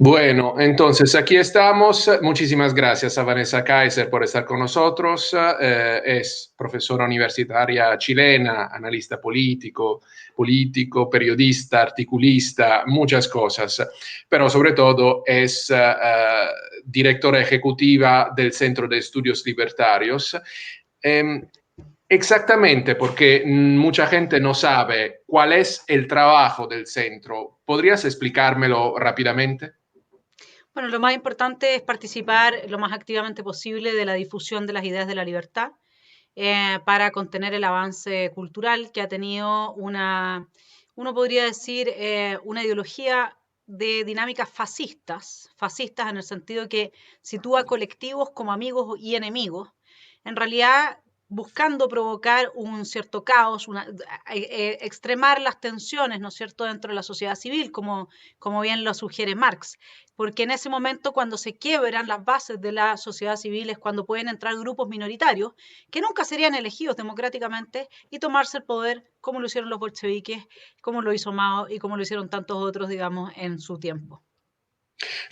Bueno, entonces aquí estamos. Muchísimas gracias a Vanessa Kaiser por estar con nosotros. Es profesora universitaria chilena, analista político, periodista, articulista, muchas cosas, pero sobre todo es directora ejecutiva del Centro de Estudios Libertarios. Eh, Exactamente, porque mucha gente no sabe cuál es el trabajo del centro. ¿Podrías explicármelo rápidamente? Bueno, lo más importante es participar lo más activamente posible de la difusión de las ideas de la libertad para contener el avance cultural que ha tenido uno podría decir, una ideología de dinámicas fascistas en el sentido que sitúa colectivos como amigos y enemigos, en realidad buscando provocar un cierto caos, extremar las tensiones, ¿no es cierto?, dentro de la sociedad civil, como bien lo sugiere Marx, porque en ese momento cuando se quiebran las bases de la sociedad civil es cuando pueden entrar grupos minoritarios que nunca serían elegidos democráticamente y tomarse el poder como lo hicieron los bolcheviques, como lo hizo Mao y como lo hicieron tantos otros, digamos, en su tiempo.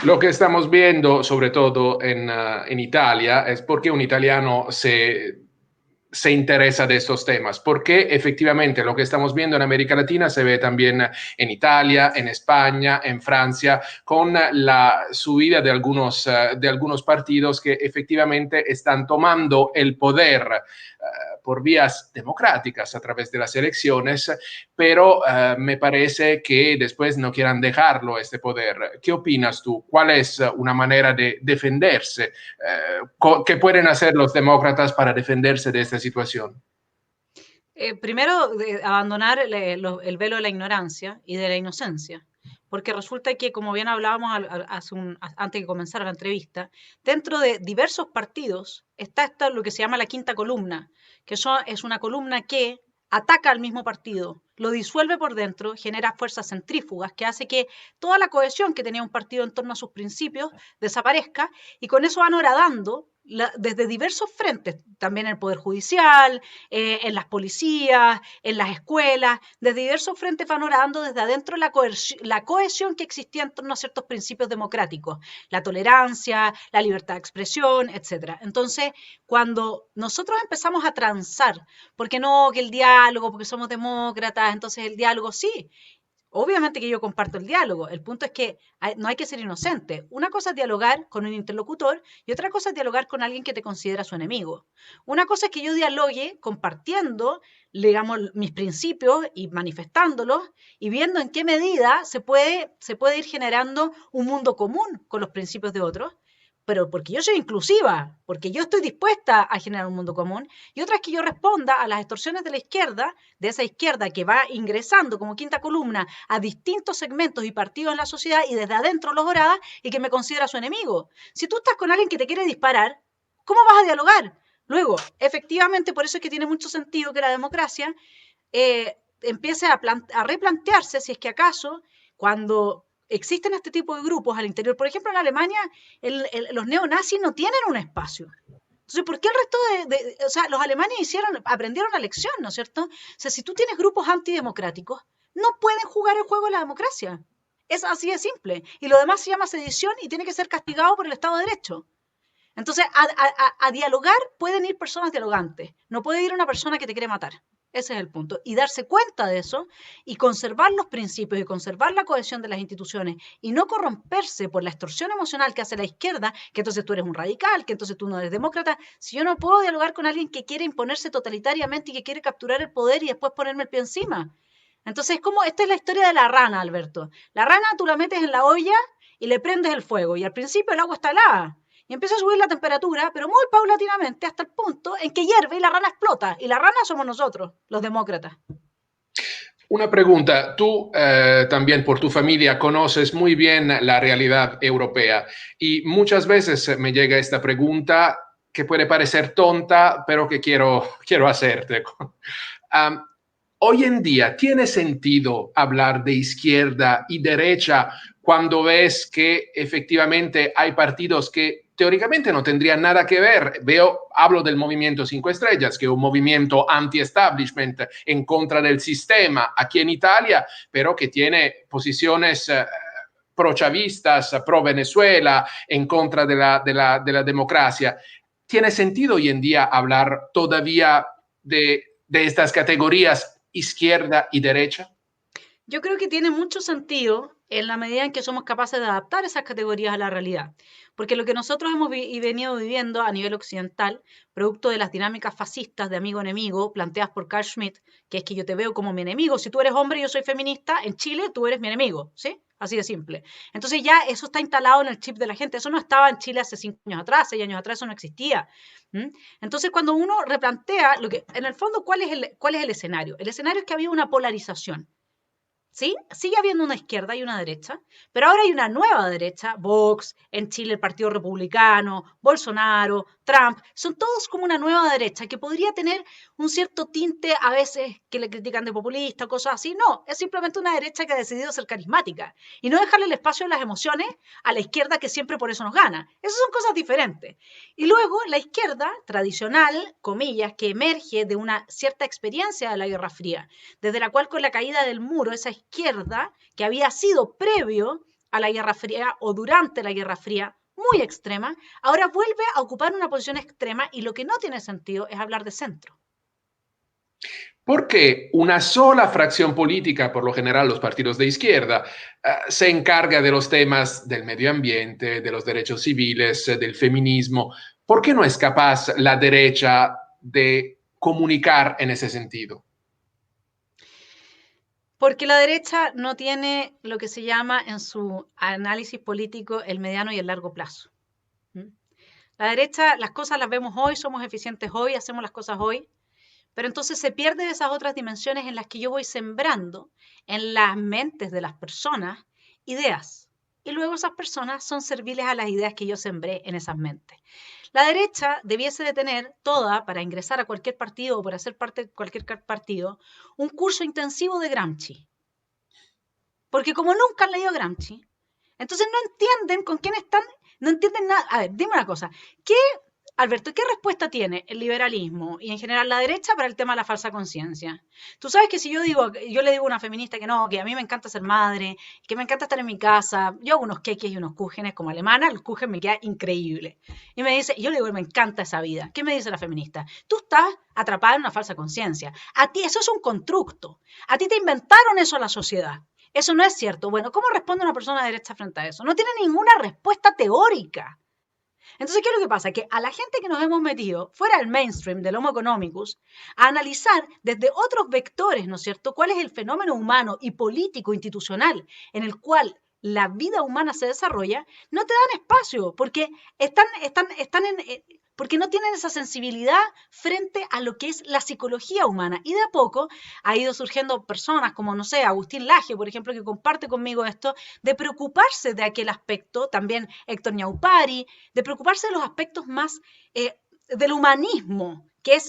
Lo que estamos viendo, sobre todo en Italia, es por qué un italiano se interesa de estos temas, porque efectivamente lo que estamos viendo en América Latina se ve también en Italia, en España, en Francia, con la subida de algunos partidos que efectivamente están tomando el poder por vías democráticas a través de las elecciones, pero me parece que después no quieran dejarlo este poder. ¿Qué opinas tú? ¿Cuál es una manera de defenderse? ¿Qué pueden hacer los demócratas para defenderse de esta situación? Primero, abandonar el velo de la ignorancia y de la inocencia, porque resulta que, como bien hablábamos antes de comenzar la entrevista, dentro de diversos partidos está lo que se llama la quinta columna, es una columna que ataca al mismo partido, lo disuelve por dentro, genera fuerzas centrífugas que hace que toda la cohesión que tenía un partido en torno a sus principios desaparezca y con eso van horadando desde diversos frentes, también en el Poder Judicial, en las policías, en las escuelas, desde diversos frentes van horadando desde adentro la cohesión que existía en torno a ciertos principios democráticos, la tolerancia, la libertad de expresión, etc. Entonces, cuando nosotros empezamos a transar, porque no, que el diálogo, porque somos demócratas, entonces el diálogo sí, obviamente que yo comparto el diálogo. El punto es que no hay que ser inocente. Una cosa es dialogar con un interlocutor y otra cosa es dialogar con alguien que te considera su enemigo. Una cosa es que yo dialogue compartiendo, digamos, mis principios y manifestándolos y viendo en qué medida se puede ir generando un mundo común con los principios de otros, pero porque yo soy inclusiva, porque yo estoy dispuesta a generar un mundo común, y otra es que yo responda a las extorsiones de la izquierda, de esa izquierda que va ingresando como quinta columna a distintos segmentos y partidos en la sociedad y desde adentro los orada y que me considera su enemigo. Si tú estás con alguien que te quiere disparar, ¿cómo vas a dialogar? Luego, efectivamente, por eso es que tiene mucho sentido que la democracia empiece a replantearse si es que acaso cuando existen este tipo de grupos al interior, por ejemplo en Alemania los neonazis no tienen un espacio. Entonces, ¿por qué el resto o sea, los alemanes aprendieron la lección, ¿no es cierto? O sea, si tú tienes grupos antidemocráticos, no pueden jugar el juego de la democracia. Es así de simple. Y lo demás se llama sedición y tiene que ser castigado por el Estado de Derecho. Entonces, a dialogar pueden ir personas dialogantes. No puede ir una persona que te quiere matar. Ese es el punto. Y darse cuenta de eso y conservar los principios y conservar la cohesión de las instituciones y no corromperse por la extorsión emocional que hace la izquierda, que entonces tú eres un radical, que entonces tú no eres demócrata. Si yo no puedo dialogar con alguien que quiere imponerse totalitariamente y que quiere capturar el poder y después ponerme el pie encima. Entonces, esta es la historia de la rana, Alberto. La rana tú la metes en la olla y le prendes el fuego y al principio el agua está helada y empieza a subir la temperatura, pero muy paulatinamente hasta el punto en que hierve y la rana explota. Y la rana somos nosotros, los demócratas. Una pregunta, tú también por tu familia conoces muy bien la realidad europea y muchas veces me llega esta pregunta que puede parecer tonta, pero que quiero hacerte. Um, Hoy en día, ¿tiene sentido hablar de izquierda y derecha cuando ves que efectivamente hay partidos que teóricamente no tendrían nada que ver? Hablo del movimiento Cinco Estrellas, que es un movimiento anti-establishment en contra del sistema aquí en Italia, pero que tiene posiciones pro-chavistas, pro-Venezuela, en contra de la democracia. ¿Tiene sentido hoy en día hablar todavía de estas categorías izquierda y derecha? Yo creo que tiene mucho sentido en la medida en que somos capaces de adaptar esas categorías a la realidad. Porque lo que nosotros hemos venido viviendo a nivel occidental, producto de las dinámicas fascistas de amigo-enemigo planteadas por Carl Schmitt, que es que yo te veo como mi enemigo, si tú eres hombre y yo soy feminista, en Chile tú eres mi enemigo, ¿sí? Así de simple. Entonces ya eso está instalado en el chip de la gente. Eso no estaba en Chile hace 5 años atrás, 6 años atrás, eso no existía. ¿Mm? Entonces cuando uno replantea, lo que, en el fondo, ¿cuál es el escenario? El escenario es que había una polarización. ¿Sí? Sigue habiendo una izquierda y una derecha, pero ahora hay una nueva derecha, Vox, en Chile el Partido Republicano, Bolsonaro, Trump, son todos como una nueva derecha que podría tener un cierto tinte a veces que le critican de populista, cosas así. No, es simplemente una derecha que ha decidido ser carismática y no dejarle el espacio a las emociones a la izquierda que siempre por eso nos gana. Esas son cosas diferentes. Y luego la izquierda tradicional, comillas, que emerge de una cierta experiencia de la Guerra Fría, desde la cual con la caída del muro, esa izquierda que había sido previo a la Guerra Fría o durante la Guerra Fría, muy extrema, ahora vuelve a ocupar una posición extrema y lo que no tiene sentido es hablar de centro. Porque una sola fracción política, por lo general los partidos de izquierda, se encarga de los temas del medio ambiente, de los derechos civiles, del feminismo. ¿Por qué no es capaz la derecha de comunicar en ese sentido? Porque la derecha no tiene lo que se llama en su análisis político el mediano y el largo plazo. ¿Mm? La derecha, las cosas las vemos hoy, somos eficientes hoy, hacemos las cosas hoy, pero entonces se pierden esas otras dimensiones en las que yo voy sembrando en las mentes de las personas ideas. Y luego esas personas son serviles a las ideas que yo sembré en esas mentes. La derecha debiese de tener toda, para ingresar a cualquier partido o para ser parte de cualquier partido, un curso intensivo de Gramsci. Porque como nunca han leído a Gramsci, entonces no entienden con quién están, no entienden nada. A ver, dime una cosa, ¿qué, Alberto, qué respuesta tiene el liberalismo y en general la derecha para el tema de la falsa conciencia? Tú sabes que si yo le digo a una feminista que no, que a mí me encanta ser madre, que me encanta estar en mi casa, yo hago unos queques y unos cúgenes como alemana, el cúgen me queda increíble. Y me dice, yo le digo, me encanta esa vida. ¿Qué me dice la feminista? Tú estás atrapada en una falsa conciencia. A ti eso es un constructo. A ti te inventaron eso a la sociedad. Eso no es cierto. Bueno, ¿cómo responde una persona de derecha frente a eso? No tiene ninguna respuesta teórica. Entonces, ¿qué es lo que pasa? Que a la gente que nos hemos metido fuera del mainstream del Homo economicus, a analizar desde otros vectores, ¿no es cierto?, cuál es el fenómeno humano y político institucional en el cual la vida humana se desarrolla, no te dan espacio, porque porque no tienen esa sensibilidad frente a lo que es la psicología humana. Y de a poco ha ido surgiendo personas como, no sé, Agustín Laje, por ejemplo, que comparte conmigo esto, de preocuparse de aquel aspecto, también Héctor Ñaupari, de preocuparse de los aspectos más del humanismo, que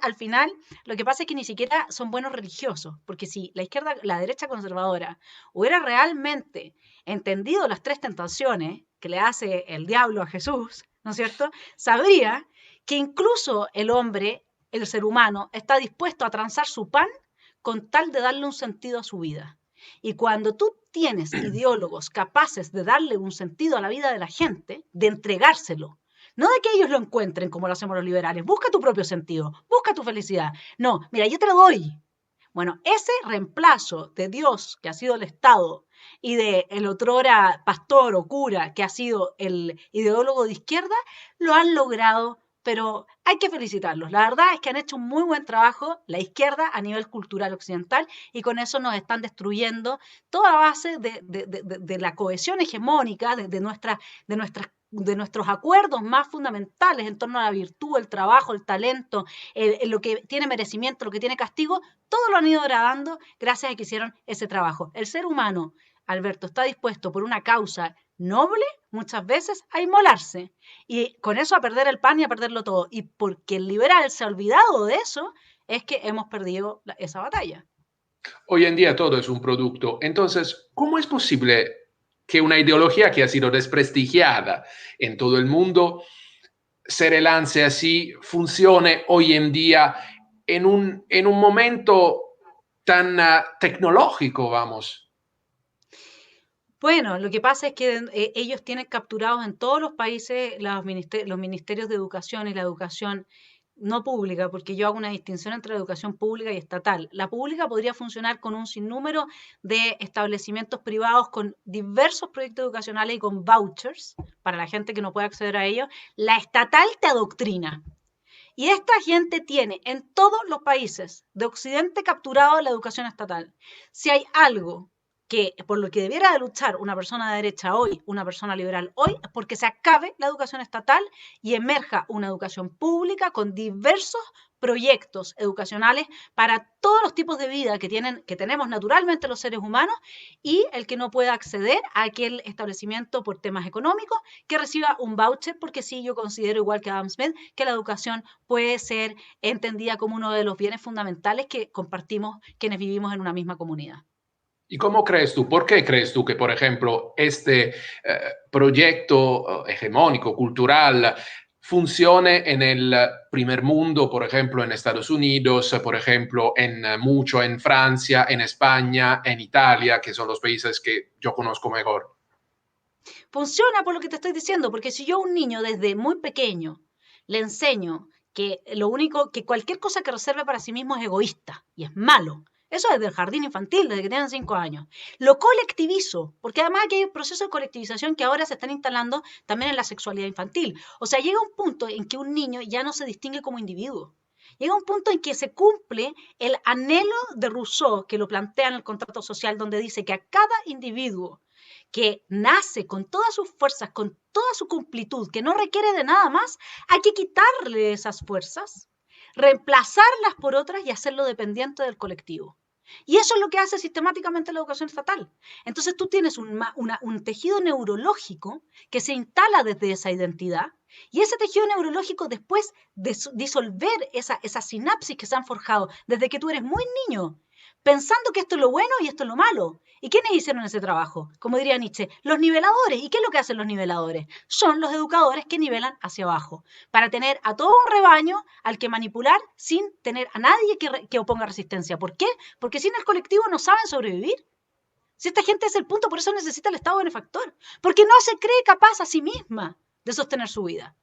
al final lo que pasa es que ni siquiera son buenos religiosos, porque si la izquierda, la derecha conservadora hubiera realmente entendido las 3 tentaciones que le hace el diablo a Jesús, ¿no es cierto? Sabría que incluso el hombre, el ser humano, está dispuesto a transar su pan con tal de darle un sentido a su vida. Y cuando tú tienes ideólogos capaces de darle un sentido a la vida de la gente, de entregárselo, no de que ellos lo encuentren como lo hacemos los liberales, busca tu propio sentido, busca tu felicidad. No, mira, yo te lo doy. Bueno, ese reemplazo de Dios, que ha sido el Estado, y de el otrora pastor o cura, que ha sido el ideólogo de izquierda, lo han logrado, pero hay que felicitarlos. La verdad es que han hecho un muy buen trabajo la izquierda a nivel cultural occidental y con eso nos están destruyendo toda la base de la cohesión hegemónica de nuestros acuerdos más fundamentales en torno a la virtud, el trabajo, el talento, lo que tiene merecimiento, lo que tiene castigo, todo lo han ido grabando gracias a que hicieron ese trabajo. El ser humano, Alberto, está dispuesto por una causa noble muchas veces a inmolarse y con eso a perder el pan y a perderlo todo. Y porque el liberal se ha olvidado de eso, es que hemos perdido esa batalla. Hoy en día todo es un producto. Entonces, ¿cómo es posible que una ideología que ha sido desprestigiada en todo el mundo se relance así, funcione hoy en día en un momento tan tecnológico, vamos? Bueno, lo que pasa es que ellos tienen capturados en todos los países los ministerios de educación y la educación no pública, porque yo hago una distinción entre la educación pública y estatal. La pública podría funcionar con un sinnúmero de establecimientos privados con diversos proyectos educacionales y con vouchers para la gente que no puede acceder a ellos. La estatal te adoctrina. Y esta gente tiene en todos los países de Occidente capturado la educación estatal. Si hay algo que por lo que debiera de luchar una persona de derecha hoy, una persona liberal hoy, es porque se acabe la educación estatal y emerja una educación pública con diversos proyectos educacionales para todos los tipos de vida que tenemos naturalmente los seres humanos y el que no pueda acceder a aquel establecimiento por temas económicos que reciba un voucher, porque sí, yo considero igual que Adam Smith que la educación puede ser entendida como uno de los bienes fundamentales que compartimos quienes vivimos en una misma comunidad. ¿Y cómo crees tú, por qué crees tú que, por ejemplo, este proyecto hegemónico, cultural, funcione en el primer mundo, por ejemplo, en Estados Unidos, por ejemplo, mucho en Francia, en España, en Italia, que son los países que yo conozco mejor? Funciona por lo que te estoy diciendo, porque si yo a un niño desde muy pequeño le enseño que lo único, que cualquier cosa que reserve para sí mismo es egoísta y es malo. Eso desde el jardín infantil, desde que tienen 5 años. Lo colectivizo, porque además aquí hay un proceso de colectivización que ahora se están instalando también en la sexualidad infantil. O sea, llega un punto en que un niño ya no se distingue como individuo. Llega un punto en que se cumple el anhelo de Rousseau, que lo plantea en el contrato social, donde dice que a cada individuo que nace con todas sus fuerzas, con toda su completud, que no requiere de nada más, hay que quitarle esas fuerzas, reemplazarlas por otras y hacerlo dependiente del colectivo. Y eso es lo que hace sistemáticamente la educación estatal. Entonces tú tienes un tejido neurológico que se instala desde esa identidad y ese tejido neurológico después de disolver esa sinapsis que se han forjado desde que tú eres muy niño, pensando que esto es lo bueno y esto es lo malo. ¿Y quiénes hicieron ese trabajo? Como diría Nietzsche, los niveladores. ¿Y qué es lo que hacen los niveladores? Son los educadores que nivelan hacia abajo, para tener a todo un rebaño al que manipular sin tener a nadie que oponga resistencia. ¿Por qué? Porque sin el colectivo no saben sobrevivir. Si esta gente es el punto, por eso necesita el Estado benefactor, porque no se cree capaz a sí misma de sostener su vida.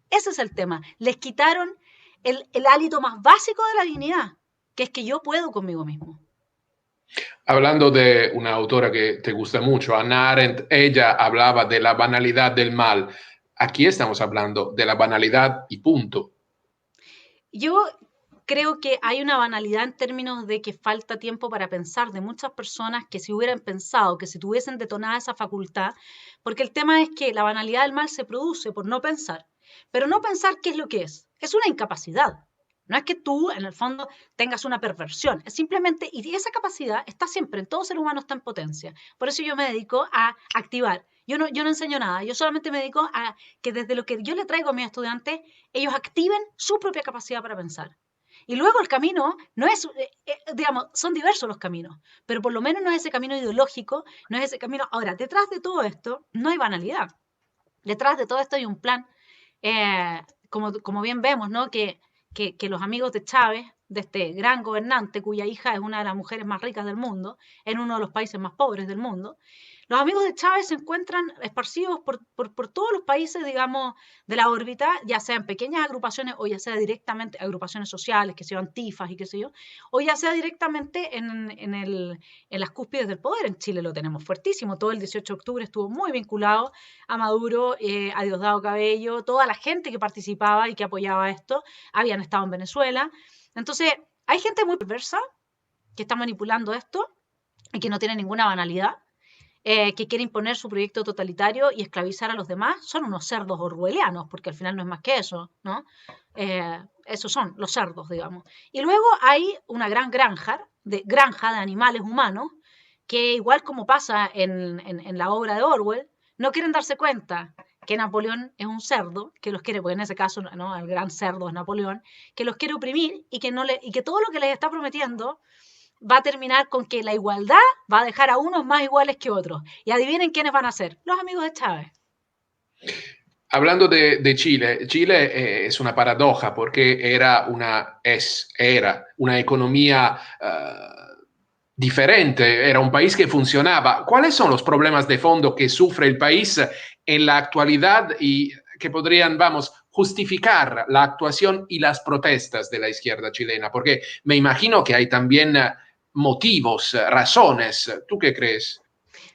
Ese es el tema. Les quitaron el hálito más básico de la dignidad, que es que yo puedo conmigo mismo. Hablando de una autora que te gusta mucho, Hannah Arendt, ella hablaba de la banalidad del mal. Aquí estamos hablando de la banalidad y punto. Yo creo que hay una banalidad en términos de que falta tiempo para pensar de muchas personas que si hubieran pensado, que si tuviesen detonada esa facultad, porque el tema es que la banalidad del mal se produce por no pensar, pero no pensar qué es lo que es una incapacidad. No es que tú, en el fondo, tengas una perversión, es simplemente, y esa capacidad está siempre, en todo ser humano está en potencia. Por eso yo me dedico a activar. Yo no enseño nada, yo solamente me dedico a que desde lo que yo le traigo a mis estudiantes, ellos activen su propia capacidad para pensar. Y luego el camino no es, digamos, son diversos los caminos, pero por lo menos no es ese camino ideológico, no es ese camino. Ahora, detrás de todo esto no hay banalidad. Detrás de todo esto hay un plan, como bien vemos, ¿no? Que los amigos de Chávez, de este gran gobernante cuya hija es una de las mujeres más ricas del mundo, en uno de los países más pobres del mundo, los amigos de Chávez se encuentran esparcidos por todos los países, digamos, de la órbita, ya sean pequeñas agrupaciones o ya sea directamente agrupaciones sociales, que sean tifas y qué sé yo, o ya sea directamente en las cúspides del poder. En Chile lo tenemos fuertísimo. Todo el 18 de octubre estuvo muy vinculado a Maduro, a Diosdado Cabello, toda la gente que participaba y que apoyaba esto habían estado en Venezuela. Entonces, hay gente muy perversa que está manipulando esto y que no tiene ninguna banalidad, que quiere imponer su proyecto totalitario y esclavizar a los demás. Son unos cerdos orwellianos, porque al final no es más que eso, ¿no? Esos son los cerdos, digamos. Y luego hay una gran granja de animales humanos, que igual como pasa en la obra de Orwell, no quieren darse cuenta que Napoleón es un cerdo, que los quiere, pues en ese caso, ¿no? El gran cerdo es Napoleón, que los quiere oprimir y que todo lo que les está prometiendo va a terminar con que la igualdad va a dejar a unos más iguales que otros. Y adivinen quiénes van a ser, los amigos de Chávez. Hablando de Chile, Chile es una paradoja porque era una economía diferente, era un país que funcionaba. ¿Cuáles son los problemas de fondo que sufre el país en la actualidad y que podrían, vamos, justificar la actuación y las protestas de la izquierda chilena? Porque me imagino que hay también motivos, razones. ¿Tú qué crees?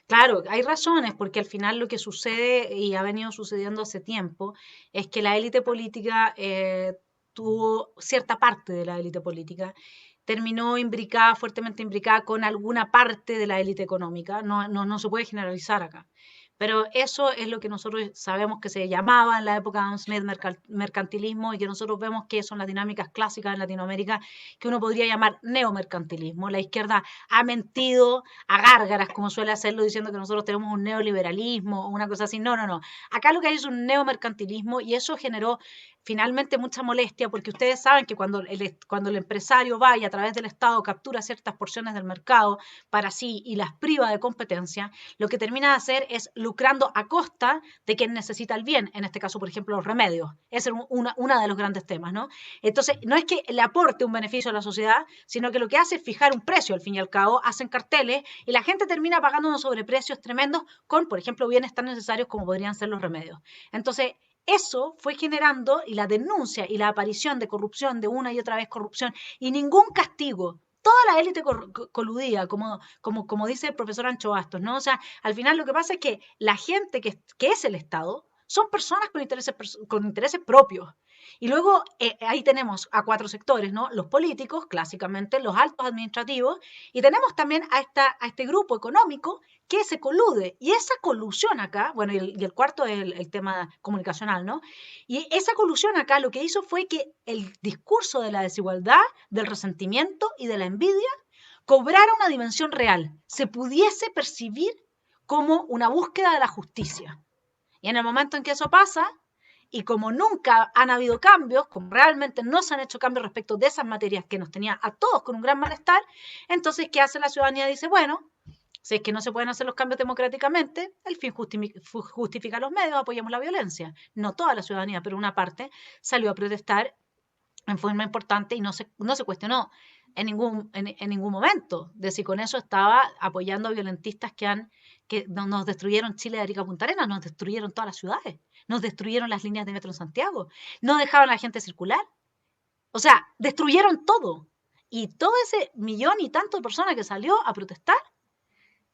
Claro, hay razones, porque al final lo que sucede y ha venido sucediendo hace tiempo es que la élite política tuvo cierta parte de la élite política terminó imbricada, fuertemente imbricada con alguna parte de la élite económica. No se puede generalizar acá. Pero eso es lo que nosotros sabemos que se llamaba en la época de Adam Smith mercantilismo y que nosotros vemos que son las dinámicas clásicas en Latinoamérica que uno podría llamar neomercantilismo. La izquierda ha mentido a gárgaras, como suele hacerlo, diciendo que nosotros tenemos un neoliberalismo o una cosa así. No. Acá lo que hay es un neomercantilismo y eso generó finalmente mucha molestia porque ustedes saben que cuando el empresario va y a través del Estado captura ciertas porciones del mercado para sí y las priva de competencia, lo que termina de hacer es lucrando a costa de quien necesita el bien, en este caso, por ejemplo, los remedios. Ese es uno de los grandes temas, ¿no? Entonces, no es que le aporte un beneficio a la sociedad, sino que lo que hace es fijar un precio, al fin y al cabo, hacen carteles y la gente termina pagando unos sobreprecios tremendos con, por ejemplo, bienes tan necesarios como podrían ser los remedios. Entonces, eso fue generando y la denuncia y la aparición de corrupción, de una y otra vez corrupción, y ningún castigo. Toda la élite coludida, como dice el profesor Ancho Bastos, ¿no? O sea, al final lo que pasa es que la gente que es el Estado son personas con intereses propios. Y luego ahí tenemos a cuatro sectores, ¿no? Los políticos, clásicamente, los altos administrativos, y tenemos también a este grupo económico que se colude. Y esa colusión acá, bueno, y el cuarto es el tema comunicacional, ¿no? Y esa colusión acá lo que hizo fue que el discurso de la desigualdad, del resentimiento y de la envidia cobrara una dimensión real, se pudiese percibir como una búsqueda de la justicia. Y en el momento en que eso pasa, y como nunca han habido cambios, como realmente no se han hecho cambios respecto de esas materias que nos tenía a todos con un gran malestar, entonces, ¿qué hace la ciudadanía? Dice, bueno, si es que no se pueden hacer los cambios democráticamente, el fin justifica los medios, apoyamos la violencia. No toda la ciudadanía, pero una parte salió a protestar en forma importante y no se cuestionó en ningún momento de si con eso estaba apoyando a violentistas que nos destruyeron Chile de Arica a Punta Arenas, nos destruyeron todas las ciudades, nos destruyeron las líneas de metro en Santiago, no dejaban a la gente circular. O sea, destruyeron todo. Y todo ese millón y tanto de personas que salió a protestar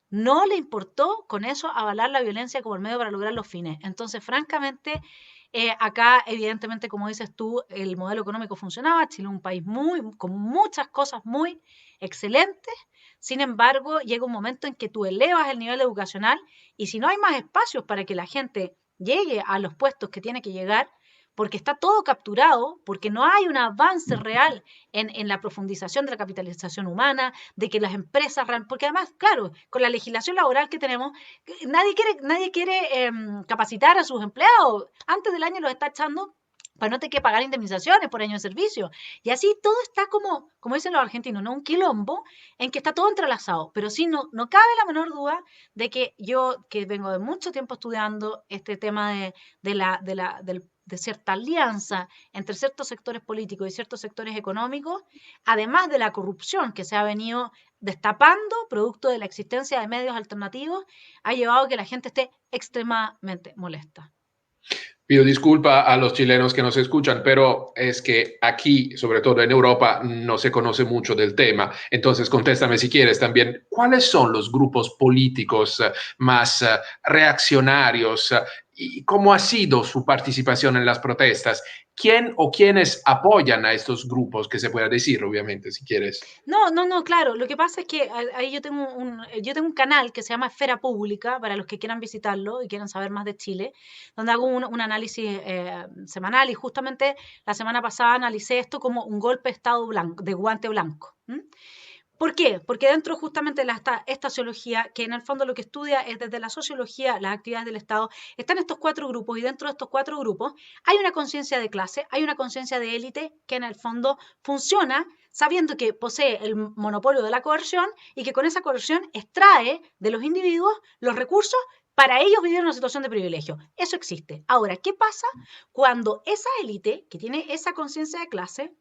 no le importó con eso avalar la violencia como el medio para lograr los fines. Entonces, francamente, acá, evidentemente, como dices tú, el modelo económico funcionaba. Chile es un país con muchas cosas muy excelentes. Sin embargo, llega un momento en que tú elevas el nivel educacional y si no hay más espacios para que la gente llegue a los puestos que tiene que llegar, porque está todo capturado, porque no hay un avance real en la profundización de la capitalización humana, de que las empresas, porque además, claro, con la legislación laboral que tenemos, nadie quiere capacitar a sus empleados. Antes del año los está echando para no tener que pagar indemnizaciones por año de servicio. Y así todo está como dicen los argentinos, ¿no? Un quilombo en que está todo entrelazado. Pero sí, no cabe la menor duda de que yo, que vengo de mucho tiempo estudiando este tema de cierta alianza entre ciertos sectores políticos y ciertos sectores económicos, además de la corrupción que se ha venido destapando, producto de la existencia de medios alternativos, ha llevado a que la gente esté extremadamente molesta. Pido disculpa a los chilenos que nos escuchan, pero es que aquí, sobre todo en Europa, no se conoce mucho del tema. Entonces, contéstame si quieres también, ¿cuáles son los grupos políticos más reaccionarios y cómo ha sido su participación en las protestas? ¿Quién o quiénes apoyan a estos grupos? Que se pueda decir, obviamente, si quieres. No, claro. Lo que pasa es que ahí yo tengo un canal que se llama Esfera Pública, para los que quieran visitarlo y quieran saber más de Chile, donde hago un análisis semanal y justamente la semana pasada analicé esto como un golpe de Estado blanco, de guante blanco. ¿M? ¿Por qué? Porque dentro justamente de esta sociología, que en el fondo lo que estudia es desde la sociología las actividades del Estado, están estos cuatro grupos y dentro de estos cuatro grupos hay una conciencia de clase, hay una conciencia de élite que en el fondo funciona sabiendo que posee el monopolio de la coerción y que con esa coerción extrae de los individuos los recursos para ellos vivir en una situación de privilegio. Eso existe. Ahora, ¿qué pasa cuando esa élite que tiene esa conciencia de clase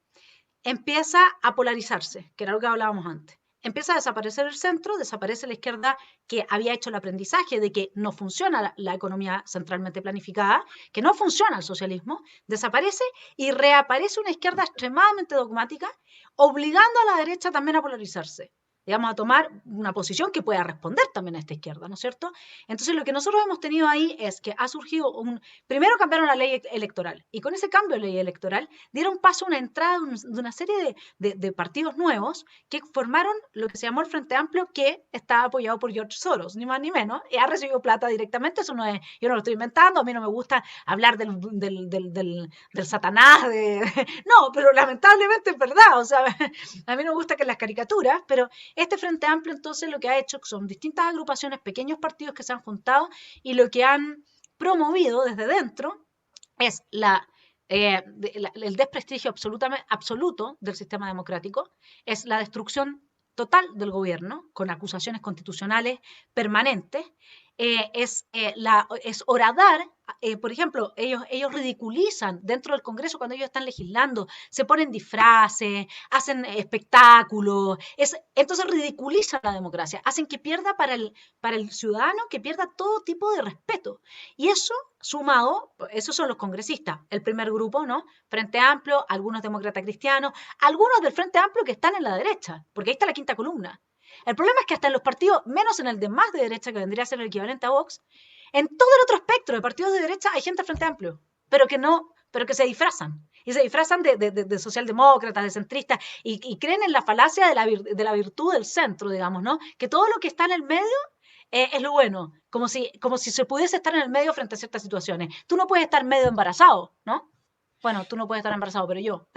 empieza a polarizarse, que era lo que hablábamos antes? empieza a desaparecer el centro, desaparece la izquierda que había hecho el aprendizaje de que no funciona la economía centralmente planificada, que no funciona el socialismo, desaparece y reaparece una izquierda extremadamente dogmática, obligando a la derecha también a polarizarse, digamos, a tomar una posición que pueda responder también a esta izquierda, ¿no es cierto? Entonces, lo que nosotros hemos tenido ahí es que ha surgido primero cambiaron la ley electoral, y con ese cambio de ley electoral dieron paso a una entrada de una serie de partidos nuevos que formaron lo que se llamó el Frente Amplio, que está apoyado por George Soros, ni más ni menos, y ha recibido plata directamente. Eso no es, yo no lo estoy inventando, a mí no me gusta hablar del Satanás, no, pero lamentablemente es verdad, o sea, a mí no me gusta que las caricaturas, pero este Frente Amplio entonces lo que ha hecho son distintas agrupaciones, pequeños partidos que se han juntado y lo que han promovido desde dentro es el desprestigio absoluto del sistema democrático, es la destrucción total del gobierno, con acusaciones constitucionales permanentes, es horadar, por ejemplo, ellos ridiculizan dentro del Congreso cuando ellos están legislando, se ponen disfraces, hacen espectáculos, entonces ridiculizan la democracia, hacen que pierda para el ciudadano, que pierda todo tipo de respeto. Y eso sumado, esos son los congresistas, el primer grupo, ¿no? Frente Amplio, algunos demócratas cristianos, algunos del Frente Amplio que están en la derecha, porque ahí está la quinta columna. El problema es que hasta en los partidos, menos en el de más de derecha, que vendría a ser el equivalente a Vox, en todo el otro espectro de partidos de derecha hay gente del Frente Amplio, pero que se disfrazan. Y se disfrazan de socialdemócratas, de centristas, y creen en la falacia de la virtud del centro, digamos, ¿no? Que todo lo que está en el medio es lo bueno, como si se pudiese estar en el medio frente a ciertas situaciones. Tú no puedes estar medio embarazado, ¿no? Bueno, tú no puedes estar embarazado, pero yo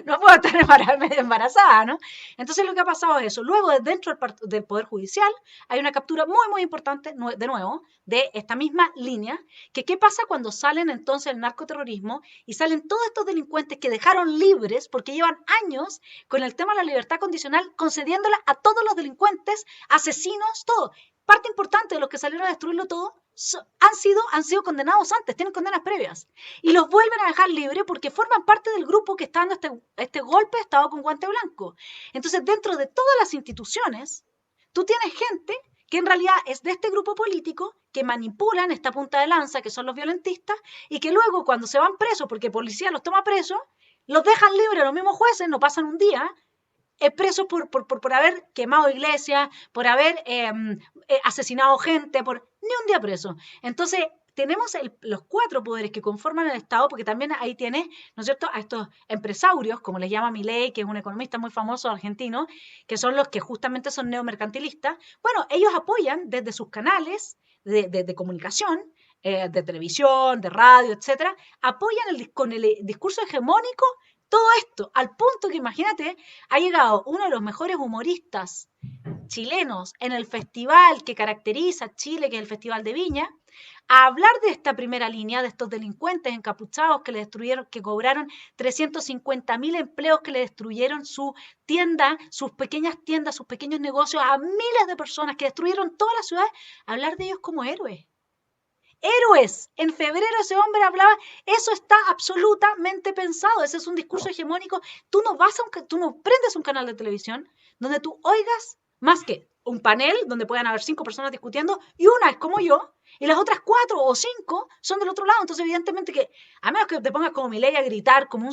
no puedo estar medio embarazada, ¿no? Entonces lo que ha pasado es eso. Luego, dentro del Poder Judicial, hay una captura muy, muy importante, de nuevo, de esta misma línea, que qué pasa cuando salen entonces el narcoterrorismo y salen todos estos delincuentes que dejaron libres, porque llevan años con el tema de la libertad condicional, concediéndola a todos los delincuentes, asesinos, todo. Parte importante de los que salieron a destruirlo todo han sido condenados antes, tienen condenas previas. Y los vuelven a dejar libre porque forman parte del grupo que está dando este golpe de Estado con guante blanco. Entonces, dentro de todas las instituciones, tú tienes gente que en realidad es de este grupo político que manipulan esta punta de lanza, que son los violentistas, y que luego cuando se van presos, porque policía los toma presos, los dejan libres los mismos jueces, no pasan un día, presos por haber quemado iglesias, por haber asesinado gente, ni un día preso. Entonces, tenemos los cuatro poderes que conforman el Estado, porque también ahí tienes, ¿no es cierto?, a estos empresarios, como les llama Milei, que es un economista muy famoso argentino, que son los que justamente son neomercantilistas. Bueno, ellos apoyan desde sus canales de comunicación, de televisión, de radio, etcétera, apoyan con el discurso hegemónico todo esto, al punto que imagínate, ha llegado uno de los mejores humoristas chilenos en el festival que caracteriza a Chile, que es el Festival de Viña, a hablar de esta primera línea, de estos delincuentes encapuchados que le destruyeron, que cobraron 350.000 empleos, que le destruyeron su tienda, sus pequeñas tiendas, sus pequeños negocios a miles de personas, que destruyeron toda la ciudad, hablar de ellos como héroes. Héroes. En febrero ese hombre hablaba, eso está absolutamente pensado, ese es un discurso hegemónico. Tú no prendes un canal de televisión donde tú oigas más que un panel donde puedan haber 5 personas discutiendo y una es como yo y las otras 4 o 5 son del otro lado. Entonces evidentemente que, a menos que te pongas como Milei a gritar, como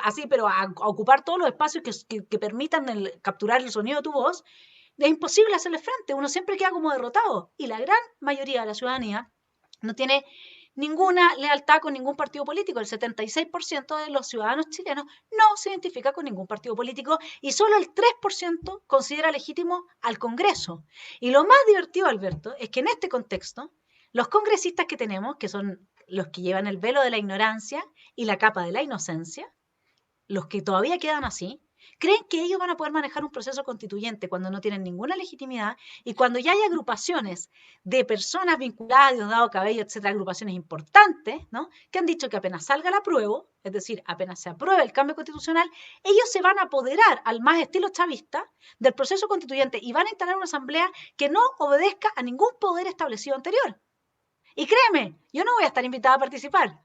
así, pero a ocupar todos los espacios que permitan capturar el sonido de tu voz, es imposible hacerle frente, uno siempre queda como derrotado. Y la gran mayoría de la ciudadanía no tiene ninguna lealtad con ningún partido político. El 76% de los ciudadanos chilenos no se identifica con ningún partido político y solo el 3% considera legítimo al Congreso. Y lo más divertido, Alberto, es que en este contexto, los congresistas que tenemos, que son los que llevan el velo de la ignorancia y la capa de la inocencia, los que todavía quedan así, creen que ellos van a poder manejar un proceso constituyente cuando no tienen ninguna legitimidad y cuando ya hay agrupaciones de personas vinculadas, Diosdado Cabello, etcétera, agrupaciones importantes, ¿no?, que han dicho que apenas salga el apruebo, es decir, apenas se apruebe el cambio constitucional, ellos se van a apoderar al más estilo chavista del proceso constituyente y van a instalar una asamblea que no obedezca a ningún poder establecido anterior. Y créeme, yo no voy a estar invitada a participar.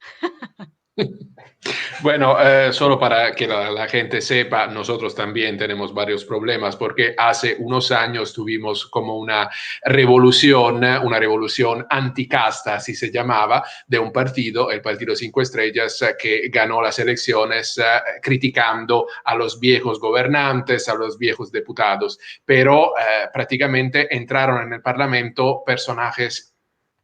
Bueno, solo para que la gente sepa, nosotros también tenemos varios problemas porque hace unos años tuvimos como una revolución anticasta, así se llamaba, de un partido, el Partido Cinco Estrellas, que ganó las elecciones criticando a los viejos gobernantes, a los viejos diputados, pero prácticamente entraron en el Parlamento personajes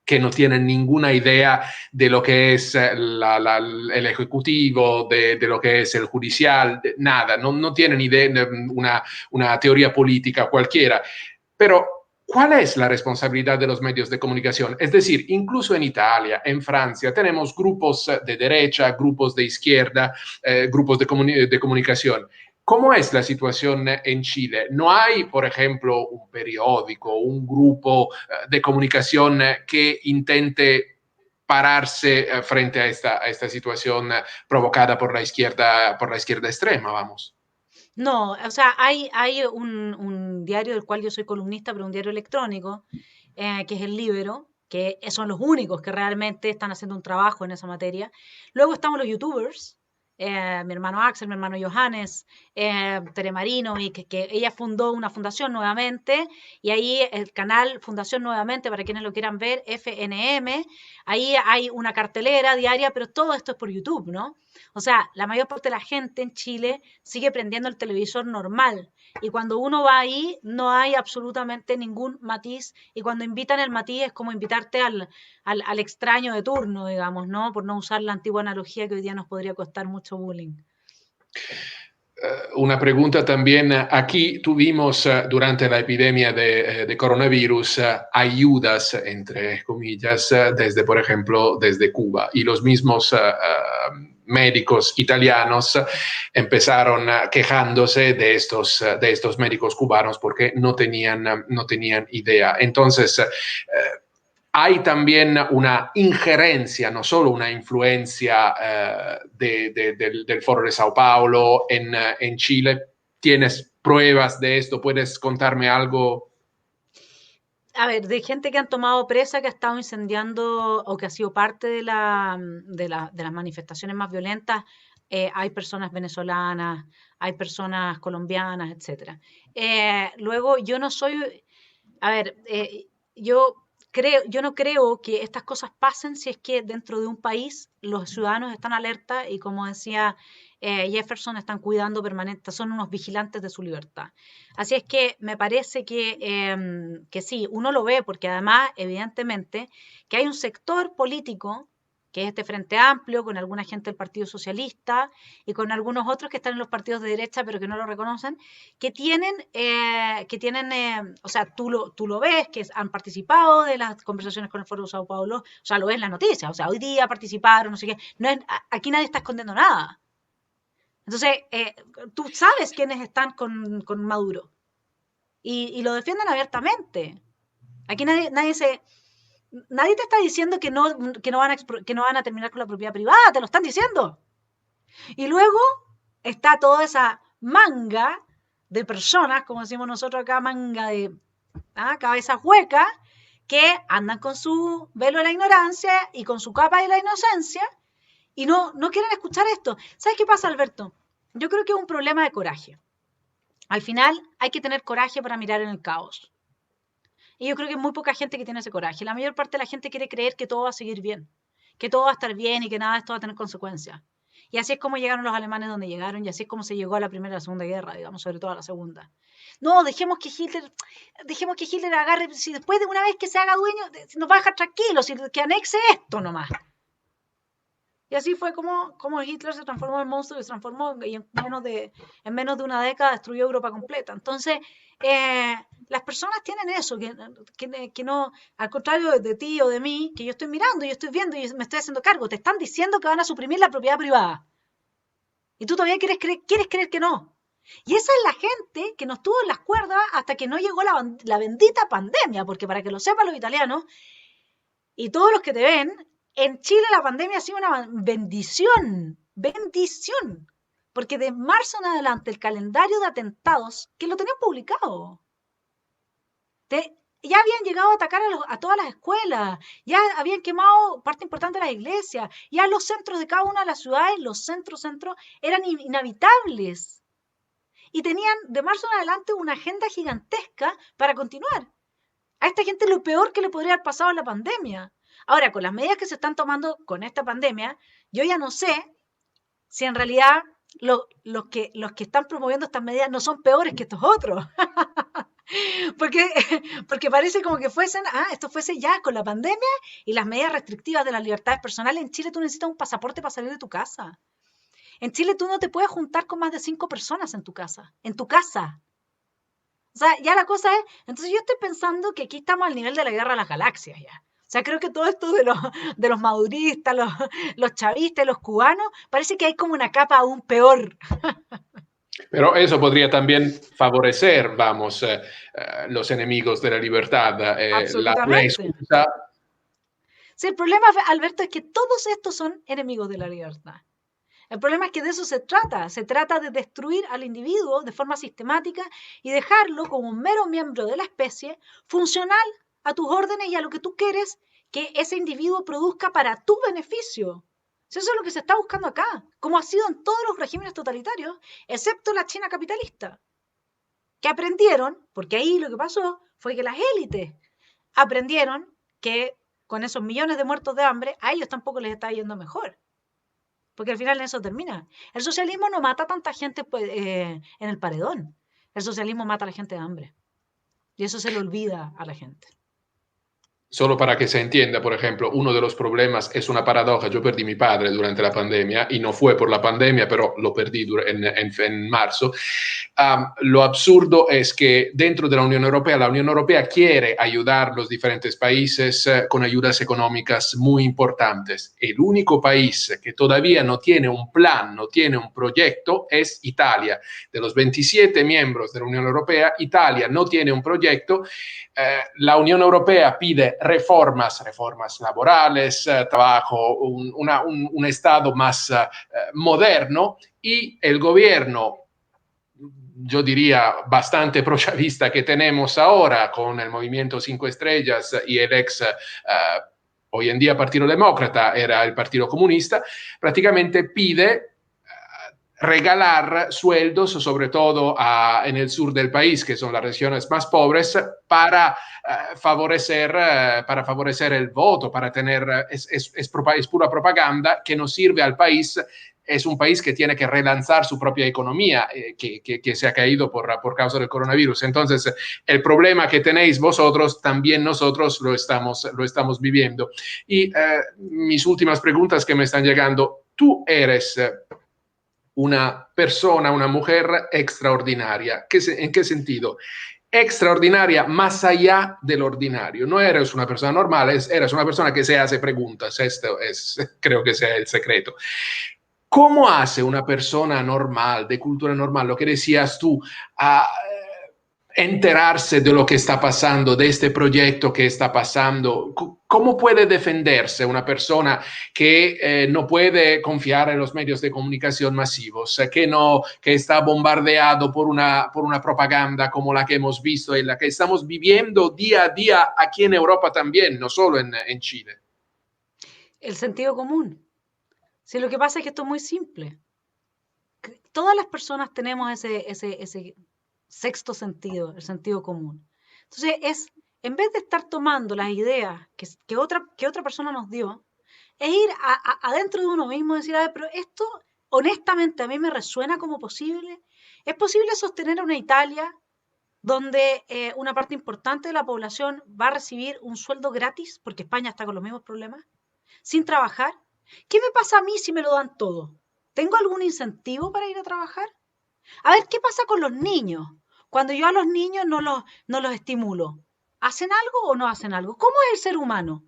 que no tienen ninguna idea de lo que es el ejecutivo, de lo que es el judicial, nada, no tienen idea de una teoría política cualquiera. Pero, ¿cuál es la responsabilidad de los medios de comunicación? Es decir, incluso en Italia, en Francia, tenemos grupos de derecha, grupos de izquierda, grupos de comunicación. ¿Cómo es la situación en Chile? ¿No hay, por ejemplo, un periódico, un grupo de comunicación que intente pararse frente a esta situación provocada por la izquierda extrema, vamos? No, o sea, hay un diario del cual yo soy columnista, pero un diario electrónico, que es el Libero, que son los únicos que realmente están haciendo un trabajo en esa materia. Luego estamos los youtubers, mi hermano Axel, mi hermano Johannes, Tere Marino, y que ella fundó una fundación nuevamente, y ahí el canal Fundación Nuevamente, para quienes lo quieran ver, FNM, ahí hay una cartelera diaria, pero todo esto es por YouTube, ¿no? O sea, la mayor parte de la gente en Chile sigue prendiendo el televisor normal. Y cuando uno va ahí, no hay absolutamente ningún matiz. Y cuando invitan el matiz es como invitarte al extraño de turno, digamos, ¿no? Por no usar la antigua analogía que hoy día nos podría costar mucho bullying. Una pregunta también. Aquí tuvimos durante la epidemia de coronavirus ayudas, entre comillas, desde, por ejemplo, desde Cuba. Y los mismos médicos italianos empezaron quejándose de estos médicos cubanos porque no tenían idea. Entonces, hay también una injerencia, no solo una influencia del Foro de Sao Paulo en Chile. ¿Tienes pruebas de esto? ¿Puedes contarme algo? A ver, de gente que han tomado presa, que ha estado incendiando o que ha sido parte de las manifestaciones más violentas, hay personas venezolanas, hay personas colombianas, etcétera. Luego, yo no soy, a ver, yo no creo que estas cosas pasen si es que dentro de un país los ciudadanos están alerta y, como decía Jefferson, están cuidando permanente, son unos vigilantes de su libertad. Así es que me parece que sí, uno lo ve porque además, evidentemente, que hay un sector político que es este Frente Amplio, con alguna gente del Partido Socialista y con algunos otros que están en los partidos de derecha pero que no lo reconocen, o sea, tú lo ves, que han participado de las conversaciones con el Foro de Sao Paulo, o sea, lo ves en las noticias, o sea, hoy día participaron, no sé qué, no es, aquí nadie está escondiendo nada. Entonces, tú sabes quiénes están con Maduro y lo defienden abiertamente. Aquí nadie te está diciendo que no van a terminar con la propiedad privada, te lo están diciendo. Y luego está toda esa manga de personas, como decimos nosotros acá, manga de cabezas huecas, que andan con su velo de la ignorancia y con su capa de la inocencia y no quieren escuchar esto. ¿Sabes qué pasa, Alberto? Yo creo que es un problema de coraje. Al final hay que tener coraje para mirar en el caos. Y yo creo que hay muy poca gente que tiene ese coraje. La mayor parte de la gente quiere creer que todo va a seguir bien, que todo va a estar bien y que nada de esto va a tener consecuencias. Y así es como llegaron los alemanes donde llegaron y así es como se llegó a la Primera y la Segunda Guerra, digamos, sobre todo a la Segunda. No, dejemos que Hitler agarre, si después de una vez que se haga dueño, nos va a dejar tranquilos, que anexe esto nomás. Y así fue como Hitler se transformó en monstruo y se transformó y en menos de una década destruyó Europa completa. Entonces, las personas tienen eso, que no, al contrario de ti o de mí, que yo estoy mirando, yo estoy viendo y me estoy haciendo cargo, te están diciendo que van a suprimir la propiedad privada. Y tú todavía quieres creer que no. Y esa es la gente que nos tuvo en las cuerdas hasta que no llegó la bendita pandemia, porque para que lo sepan los italianos, y todos los que te ven, en Chile la pandemia ha sido una bendición, bendición, porque de marzo en adelante el calendario de atentados, que lo tenían publicado, ya habían llegado a atacar a todas las escuelas, ya habían quemado parte importante de las iglesias, ya los centros de cada una de las ciudades, los centros, eran inhabitables. Y tenían de marzo en adelante una agenda gigantesca para continuar. A esta gente lo peor que le podría haber pasado en la pandemia. Ahora, con las medidas que se están tomando con esta pandemia, yo ya no sé si en realidad los que están promoviendo estas medidas no son peores que estos otros. porque, porque parece como que esto fuese ya con la pandemia y las medidas restrictivas de las libertades personales. En Chile tú necesitas un pasaporte para salir de tu casa. En Chile tú no te puedes juntar con más de 5 personas en tu casa. En tu casa. O sea, ya la cosa es, entonces yo estoy pensando que aquí estamos al nivel de la guerra de las galaxias ya. O sea, creo que todo esto de los maduristas, los chavistas, los cubanos, parece que hay como una capa aún peor. Pero eso podría también favorecer, vamos, los enemigos de la libertad. Una Absolutamente. excusa. Sí, el problema, Alberto, es que todos estos son enemigos de la libertad. El problema es que de eso se trata de destruir al individuo de forma sistemática y dejarlo como un mero miembro de la especie, funcional a tus órdenes y a lo que tú quieres que ese individuo produzca para tu beneficio. Eso es lo que se está buscando acá, como ha sido en todos los regímenes totalitarios, excepto la China capitalista, que aprendieron, porque ahí lo que pasó fue que las élites aprendieron que con esos millones de muertos de hambre, a ellos tampoco les está yendo mejor. Porque al final en eso termina. El socialismo no mata a tanta gente pues, en el paredón. El socialismo mata a la gente de hambre. Y eso se le olvida a la gente. Solo para que se entienda, por ejemplo, uno de los problemas es una paradoja. Yo perdí a mi padre durante la pandemia y no fue por la pandemia, pero lo perdí en marzo. Lo absurdo es que dentro de la Unión Europea quiere ayudar a los diferentes países con ayudas económicas muy importantes. El único país que todavía no tiene un plan, no tiene un proyecto es Italia. De los 27 miembros de la Unión Europea, Italia no tiene un proyecto. La Unión Europea pide reformas laborales, trabajo, un Estado más moderno, y el gobierno, yo diría bastante prochavista que tenemos ahora con el Movimiento 5 Estrellas y el hoy en día Partido Demócrata, era el Partido Comunista, prácticamente pide regalar sueldos, sobre todo en el sur del país, que son las regiones más pobres, para favorecer el voto, para tener, es pura propaganda que no sirve al país. Es un país que tiene que relanzar su propia economía, que se ha caído por causa del coronavirus. Entonces, el problema que tenéis vosotros, también nosotros lo estamos viviendo. Y mis últimas preguntas que me están llegando. Tú eres una persona, una mujer extraordinaria. ¿En qué sentido? Extraordinaria más allá del ordinario. No eres una persona normal, eres una persona que se hace preguntas. Esto creo que sea el secreto. ¿Cómo hace una persona normal, de cultura normal, lo que decías tú, a enterarse de lo que está pasando, de este proyecto que está pasando? ¿Cómo puede defenderse una persona que no puede confiar en los medios de comunicación masivos, que está bombardeado por una propaganda como la que hemos visto y la que estamos viviendo día a día aquí en Europa también, no solo en Chile? El sentido común. Si lo que pasa es que esto es muy simple. Todas las personas tenemos ese sexto sentido, el sentido común. Entonces, en vez de estar tomando las ideas que otra persona nos dio, es ir adentro de uno mismo y decir, a ver, pero esto honestamente a mí me resuena como posible. ¿Es posible sostener a una Italia donde una parte importante de la población va a recibir un sueldo gratis, porque España está con los mismos problemas, sin trabajar? ¿Qué me pasa a mí si me lo dan todo? ¿Tengo algún incentivo para ir a trabajar? A ver, ¿qué pasa con los niños? Cuando yo a los niños no los estimulo. ¿Hacen algo o no hacen algo? ¿Cómo es el ser humano?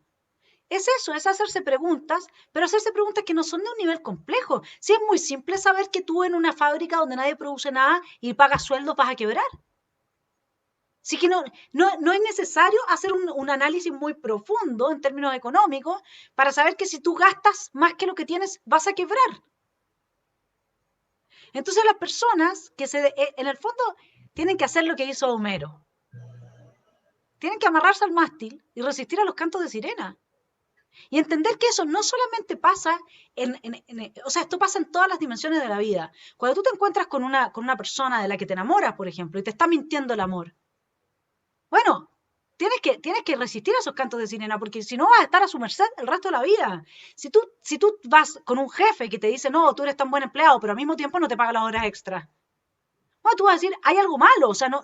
Es eso, es hacerse preguntas, pero hacerse preguntas que no son de un nivel complejo. Si es muy simple saber que tú en una fábrica donde nadie produce nada y pagas sueldos vas a quebrar. Así que no es necesario hacer un análisis muy profundo en términos económicos para saber que si tú gastas más que lo que tienes, vas a quebrar. Entonces las personas en el fondo tienen que hacer lo que hizo Homero. tienen que amarrarse al mástil y resistir a los cantos de sirena. Y entender que eso no solamente pasa o sea, esto pasa en todas las dimensiones de la vida. Cuando tú te encuentras con una persona de la que te enamoras, por ejemplo, y te está mintiendo el amor, bueno, tienes que resistir a esos cantos de sirena, porque si no vas a estar a su merced el resto de la vida. Si tú vas con un jefe que te dice, no, tú eres tan buen empleado, pero al mismo tiempo no te paga las horas extras, bueno, tú vas a decir, hay algo malo, o sea, no,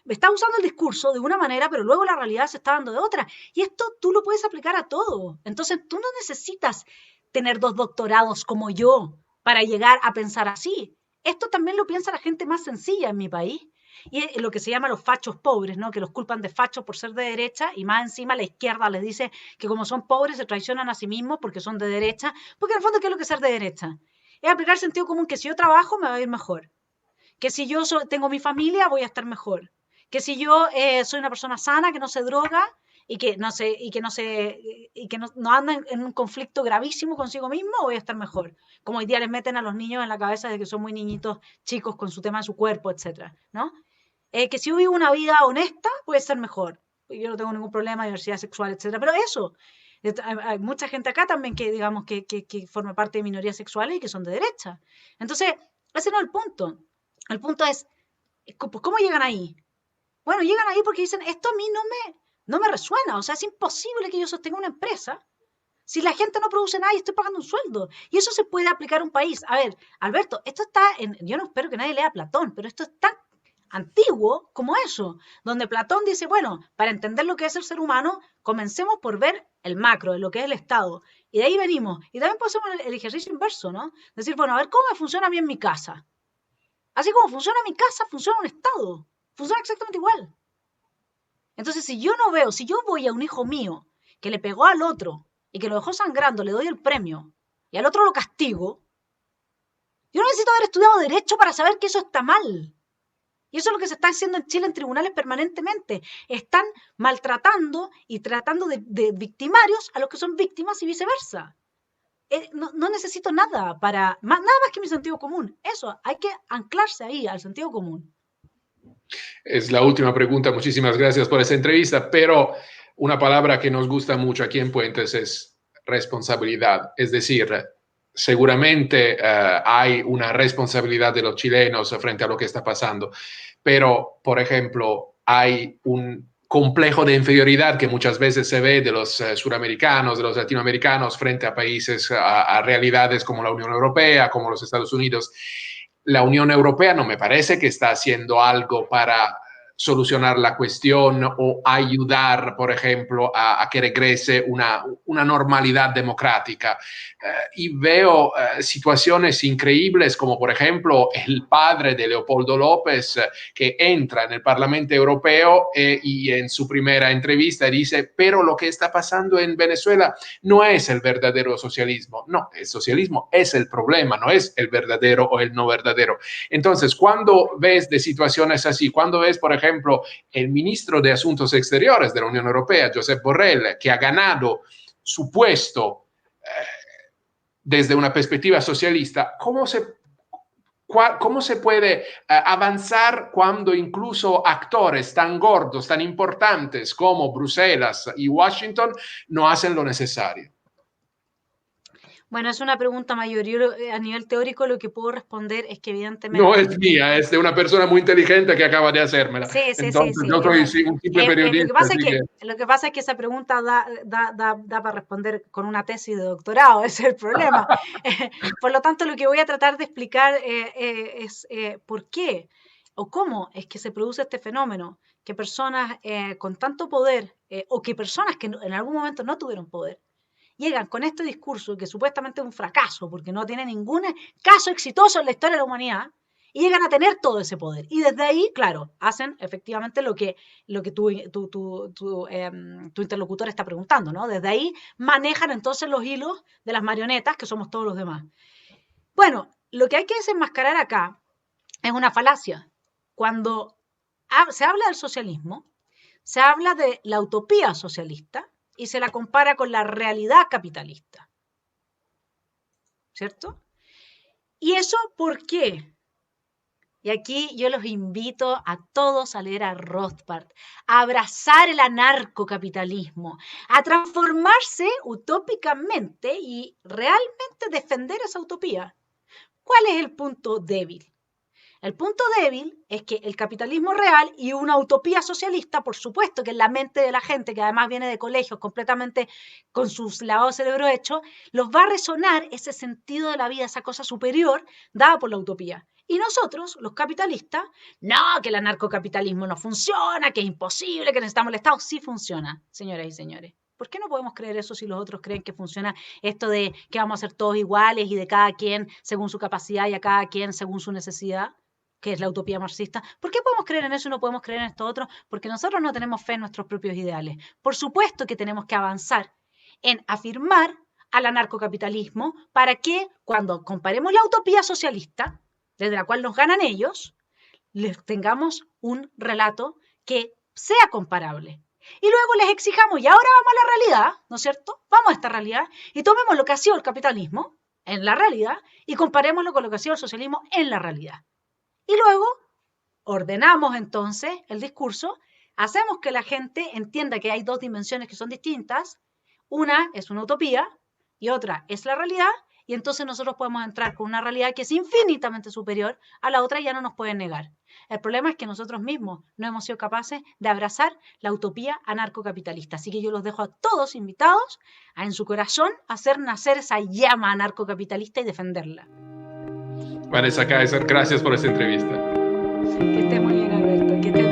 me está usando el discurso de una manera, pero luego la realidad se está dando de otra. Y esto tú lo puedes aplicar a todo. Entonces, tú no necesitas tener 2 doctorados como yo para llegar a pensar así. Esto también lo piensa la gente más sencilla en mi país. Y es lo que se llama los fachos pobres, ¿no? Que los culpan de fachos por ser de derecha y más encima la izquierda les dice que como son pobres se traicionan a sí mismos porque son de derecha. Porque en el fondo, ¿qué es lo que es ser de derecha? Es aplicar sentido común que si yo trabajo me va a ir mejor, que si yo tengo mi familia voy a estar mejor, que si yo soy una persona sana, que no se droga y que no anda en un conflicto gravísimo consigo mismo, voy a estar mejor. Como hoy día les meten a los niños en la cabeza de que son muy niñitos chicos con su tema de su cuerpo, etcétera, ¿no? Que si yo vivo una vida honesta, voy a ser mejor. Yo no tengo ningún problema, diversidad sexual, etcétera. Pero eso, hay mucha gente acá también que, digamos, que forma parte de minorías sexuales y que son de derecha. Entonces, ese no es el punto. El punto es, ¿cómo llegan ahí? Bueno, llegan ahí porque dicen, esto a mí no me resuena. O sea, es imposible que yo sostenga una empresa si la gente no produce nada y estoy pagando un sueldo. Y eso se puede aplicar a un país. A ver, Alberto, esto está yo no espero que nadie lea Platón, pero esto es tan antiguo como eso, donde Platón dice, bueno, para entender lo que es el ser humano, comencemos por ver el macro, de lo que es el Estado. Y de ahí venimos. Y también podemos hacer el ejercicio inverso, ¿no? Decir, bueno, a ver, ¿cómo me funciona a mí en mi casa? Así como funciona mi casa, funciona un Estado. Funciona exactamente igual. Entonces, si yo voy a un hijo mío que le pegó al otro y que lo dejó sangrando, le doy el premio y al otro lo castigo, yo no necesito haber estudiado derecho para saber que eso está mal. Y eso es lo que se está haciendo en Chile en tribunales permanentemente. Están maltratando y tratando de victimarios a los que son víctimas y viceversa. No necesito nada más que mi sentido común. Eso, hay que anclarse ahí, al sentido común. Es la última pregunta. Muchísimas gracias por esta entrevista, pero una palabra que nos gusta mucho aquí en Puentes es responsabilidad. Es decir, seguramente hay una responsabilidad de los chilenos frente a lo que está pasando, pero, por ejemplo, hay un complejo de inferioridad que muchas veces se ve de los suramericanos, de los latinoamericanos frente a países, a realidades como la Unión Europea, como los Estados Unidos. La Unión Europea no me parece que está haciendo algo para solucionar la cuestión o ayudar, por ejemplo, a que regrese una normalidad democrática. Y veo situaciones increíbles como, por ejemplo, el padre de Leopoldo López, que entra en el Parlamento Europeo y en su primera entrevista dice, pero lo que está pasando en Venezuela no es el verdadero socialismo. No, el socialismo es el problema, no es el verdadero o el no verdadero. Entonces, cuando ves de situaciones así, cuando ves, por ejemplo, el ministro de Asuntos Exteriores de la Unión Europea, Josep Borrell, que ha ganado su puesto desde una perspectiva socialista, ¿cómo se puede avanzar cuando incluso actores tan gordos, tan importantes como Bruselas y Washington no hacen lo necesario? Bueno, es una pregunta mayor. Yo a nivel teórico lo que puedo responder es que No evidentemente... es mía, es de una persona muy inteligente que acaba de hacérmela. Sí, sí, sí, Entonces, sí. yo soy sí, un simple Lo que periodista, pasa es así que... que esa pregunta da para responder con una tesis de doctorado, ese es el problema. Por lo tanto, lo que voy a tratar de explicar es por qué o cómo es que se produce este fenómeno, que personas con tanto poder o que personas que en algún momento no tuvieron poder, llegan con este discurso que supuestamente es un fracaso porque no tiene ningún caso exitoso en la historia de la humanidad, y llegan a tener todo ese poder. Y desde ahí, claro, hacen efectivamente lo que tu interlocutor está preguntando, ¿no? Desde ahí manejan entonces los hilos de las marionetas que somos todos los demás. Bueno, lo que hay que desenmascarar acá es una falacia. Cuando se habla del socialismo, se habla de la utopía socialista y se la compara con la realidad capitalista, ¿cierto? ¿Y eso por qué? Y aquí yo los invito a todos a leer a Rothbard, a abrazar el anarcocapitalismo, a transformarse utópicamente y realmente defender esa utopía. ¿Cuál es el punto débil? El punto débil es que el capitalismo real y una utopía socialista, por supuesto que en la mente de la gente, que además viene de colegios completamente con sus lavados de cerebro hechos, los va a resonar ese sentido de la vida, esa cosa superior dada por la utopía. Y nosotros, los capitalistas, no, que el anarcocapitalismo no funciona, que es imposible, que necesitamos el Estado. Sí funciona, señoras y señores. ¿Por qué no podemos creer eso si los otros creen que funciona esto de que vamos a ser todos iguales y de cada quien según su capacidad y a cada quien según su necesidad? Que es la utopía marxista. ¿Por qué podemos creer en eso y no podemos creer en esto otro? Porque nosotros no tenemos fe en nuestros propios ideales. Por supuesto que tenemos que avanzar en afirmar al anarcocapitalismo para que cuando comparemos la utopía socialista, desde la cual nos ganan ellos, les tengamos un relato que sea comparable. Y luego les exijamos, y ahora vamos a la realidad, ¿no es cierto? Vamos a esta realidad y tomemos lo que ha sido el capitalismo en la realidad y comparémoslo con lo que ha sido el socialismo en la realidad. Y luego ordenamos entonces el discurso, hacemos que la gente entienda que hay dos dimensiones que son distintas, una es una utopía y otra es la realidad, y entonces nosotros podemos entrar con una realidad que es infinitamente superior a la otra y ya no nos pueden negar. El problema es que nosotros mismos no hemos sido capaces de abrazar la utopía anarcocapitalista. Así que yo los dejo a todos invitados a en su corazón hacer nacer esa llama anarcocapitalista y defenderla. Vanessa Kaiser, gracias por esta entrevista. Que esté muy bien, Alberto. Que esté